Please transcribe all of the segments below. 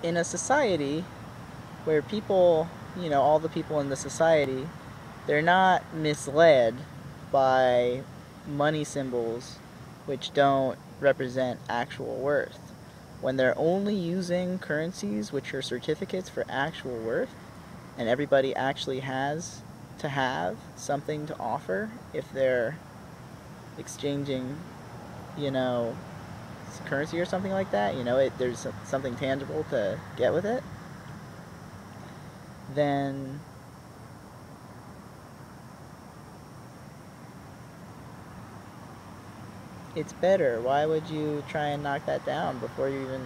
in a society where people, all the people in the society, they're not misled by money symbols which don't represent actual worth. When they're only using currencies which are certificates for actual worth, and everybody actually has to have something to offer if they're exchanging, you know, currency or something like that, there's something tangible to get with it, then it's better. Why would you try and knock that down before you even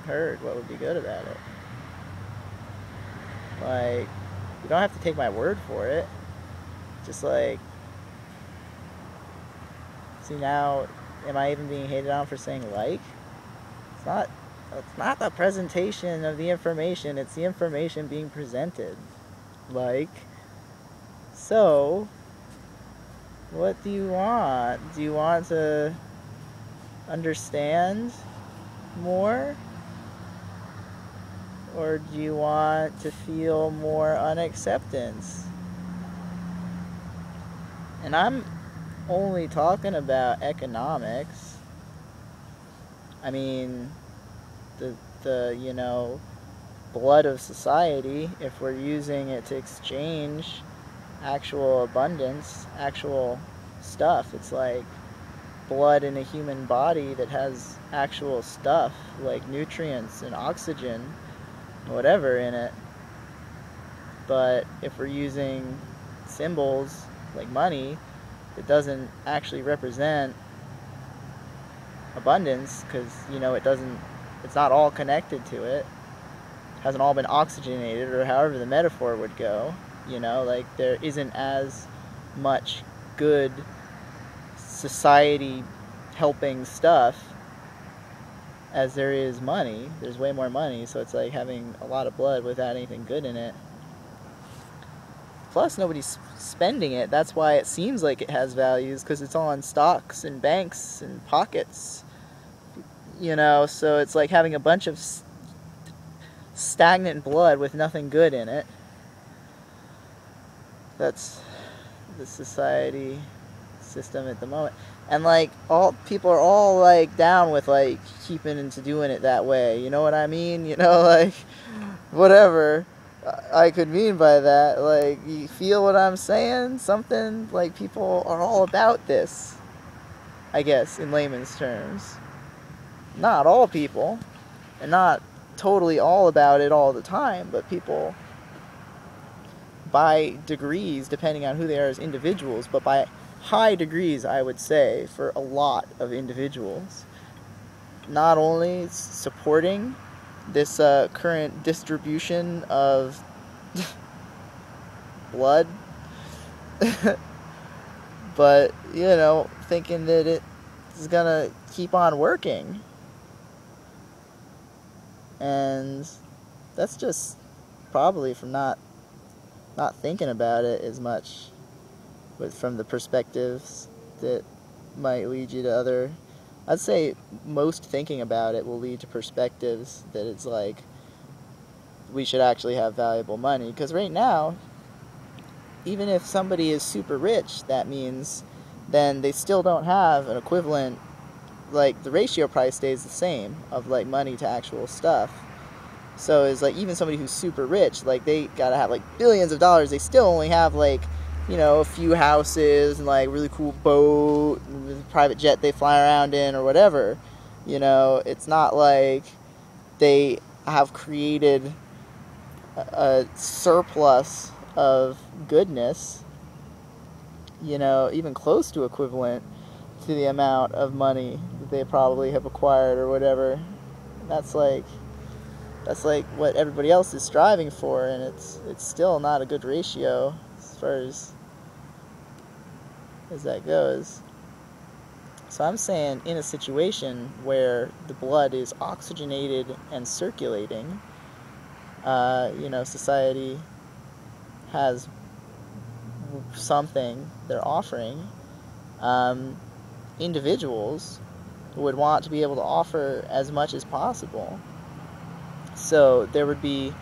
heard what would be good about it? Like, you don't have to take my word for it. Just like, see now, am I even being hated on for saying like? It's not. It's not the presentation of the information. It's the information being presented. Like, so, what do you want? Do you want to understand more? Or do you want to feel more unacceptance? And I'm only talking about economics. I mean, the blood of society, if we're using it to exchange actual abundance, actual stuff, it's like blood in a human body that has actual stuff like nutrients and oxygen, whatever in it. But if we're using symbols like money, it doesn't actually represent abundance because it's not all connected to it. It hasn't all been oxygenated, or however the metaphor would go. Like there isn't as much good society helping stuff as there is money. There's way more money, so it's like having a lot of blood without anything good in it. Plus, nobody's spending it. That's why it seems like it has values, because it's all in stocks and banks and pockets. So it's like having a bunch of stagnant blood with nothing good in it. That's the society system at the moment. And like all people are all like down with like keeping into doing it that way. You know what I mean? Like whatever I could mean by that. Like, you feel what I'm saying? Something like people are all about this, I guess, in layman's terms. Not all people, and not totally all about it all the time, but people by degrees, depending on who they are as individuals, but by high degrees, I would say, for a lot of individuals, not only supporting this current distribution of blood, but, thinking that it is gonna keep on working. And that's just probably from not thinking about it as much, but from the perspectives that might lead you to other. I'd say most thinking about it will lead to perspectives that it's like we should actually have valuable money. Because right now, even if somebody is super rich, that means then they still don't have an equivalent, like the ratio probably stays the same of like money to actual stuff. So it's like even somebody who's super rich, like they gotta have like billions of dollars, they still only have like, a few houses and like really cool boat, and private jet they fly around in or whatever. It's not like they have created a surplus of goodness, even close to equivalent to the amount of money that they probably have acquired or whatever. That's like what everybody else is striving for, and it's still not a good ratio as far as that goes. So I'm saying in a situation where the blood is oxygenated and circulating, society has something they're offering. Individuals would want to be able to offer as much as possible. So there would be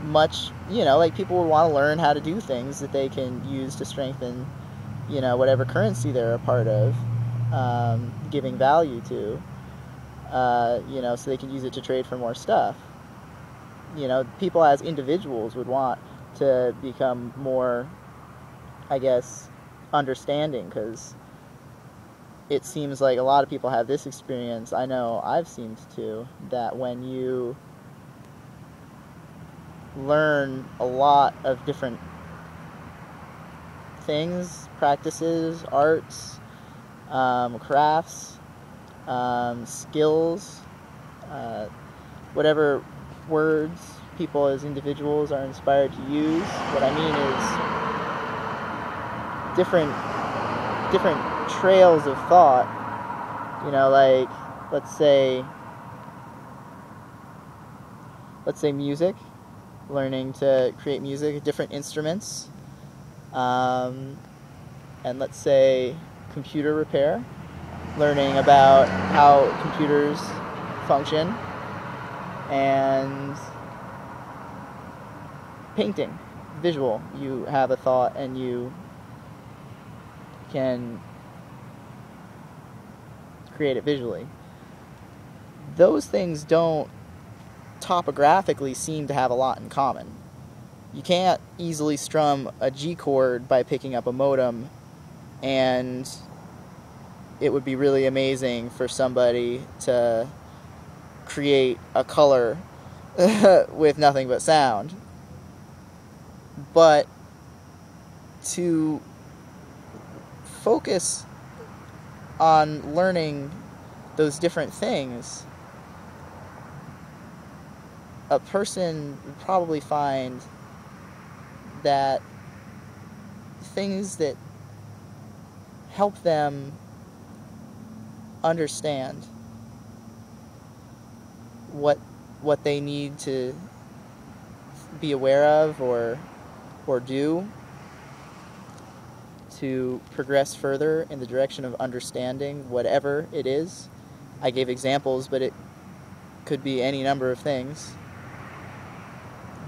much, like people would want to learn how to do things that they can use to strengthen, whatever currency they're a part of, giving value to, so they can use it to trade for more stuff. People as individuals would want to become more, I guess, understanding, because it seems like a lot of people have this experience. I know I've seemed to, that when you learn a lot of different things, practices, arts, crafts, skills, whatever words people as individuals are inspired to use. What I mean is different trails of thought. Like let's say music, learning to create music, different instruments, and let's say computer repair, learning about how computers function, and painting, visual. You have a thought and you can create it visually. Those things don't topographically seem to have a lot in common. You can't easily strum a G chord by picking up a modem, and it would be really amazing for somebody to create a color with nothing but sound. But to focus on learning those different things, a person would probably find that things that help them understand what they need to be aware of or do to progress further in the direction of understanding whatever it is. I gave examples, but it could be any number of things.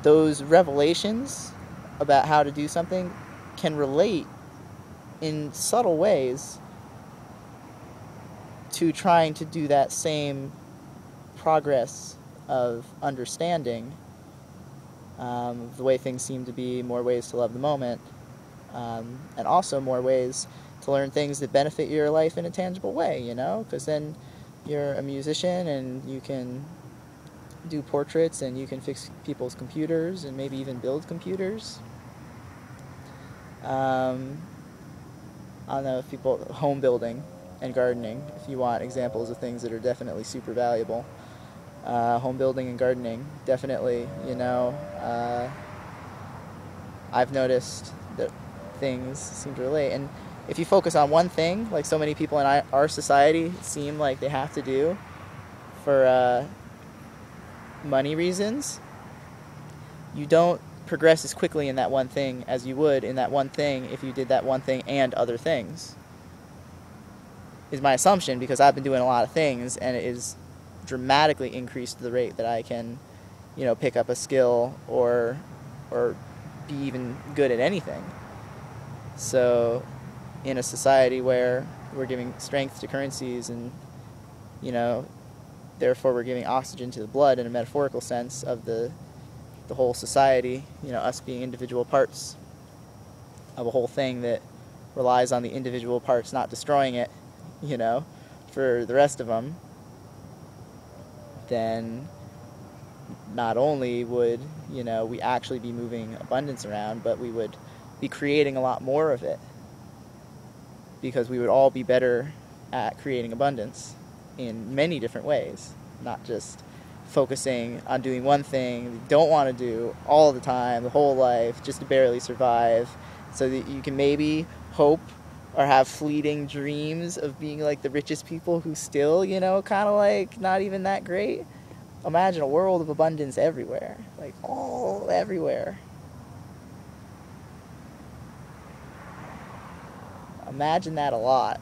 Those revelations about how to do something can relate in subtle ways to trying to do that same progress of understanding, the way things seem to be, more ways to love the moment, and also more ways to learn things that benefit your life in a tangible way, because then you're a musician and you can do portraits and you can fix people's computers and maybe even build computers. I don't know if people, home building and gardening, if you want examples of things that are definitely super valuable. Home building and gardening, definitely, I've noticed that things seem to relate. And if you focus on one thing, like so many people in our society seem like they have to do for money reasons, you don't progress as quickly in that one thing as you would in that one thing if you did that one thing and other things, is my assumption, because I've been doing a lot of things and it is dramatically increased the rate that I can, pick up a skill or be even good at anything. So in a society where we're giving strength to currencies and, therefore we're giving oxygen to the blood in a metaphorical sense of the whole society, us being individual parts of a whole thing that relies on the individual parts not destroying it, for the rest of them, then not only would, we actually be moving abundance around, but we would be creating a lot more of it, because we would all be better at creating abundance in many different ways, not just focusing on doing one thing you don't want to do all the time, the whole life, just to barely survive, so that you can maybe hope or have fleeting dreams of being like the richest people who still, kind of like not even that great. Imagine a world of abundance everywhere, like all everywhere. Imagine that a lot.